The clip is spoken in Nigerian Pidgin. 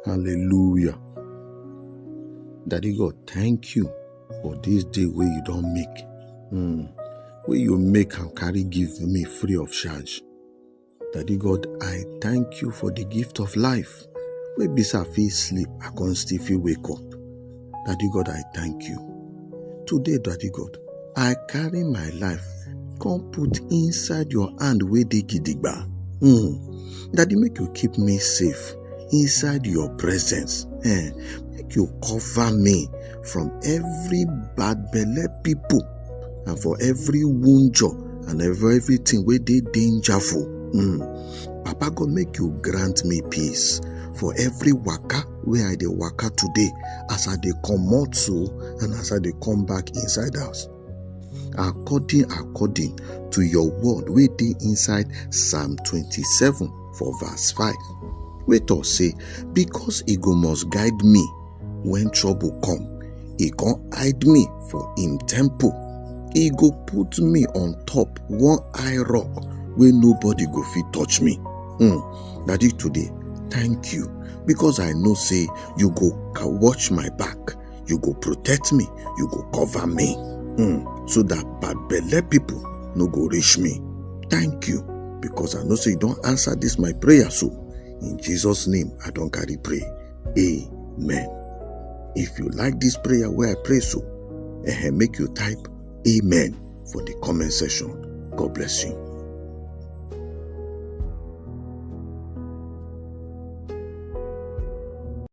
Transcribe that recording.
Hallelujah. Daddy God, thank you for this day where you don't make. Where you make and carry give me free of charge. Daddy God, I thank you for the gift of life. Where I feel sleep, I can't still feel wake up. Daddy God, I thank you. Today, Daddy God, I carry my life, come put inside your hand where they gidigba. Daddy, make you keep me safe inside your presence. Make you cover me from every bad belle people and for every woundjo and everything where they dangerful. Papa God, make you grant me peace for every waka where I dey waka today, as I dey come out so and as I dey come back inside house. According to your word wey dey inside Psalm 27 for verse 5. Wey talk say, because he go must guide me when trouble come, he con hide me for him temple. He go put me on top one high rock where nobody go fit touch me. Daddy, today, thank you, because I know say you go watch my back, you go protect me, you go cover me, so that bad belle people no go reach me. Thank you, because I know say you don't answer this my prayer. So in Jesus' name, I don't carry pray. Amen. If you like this prayer where I pray so, make you type amen for the comment section. God bless you.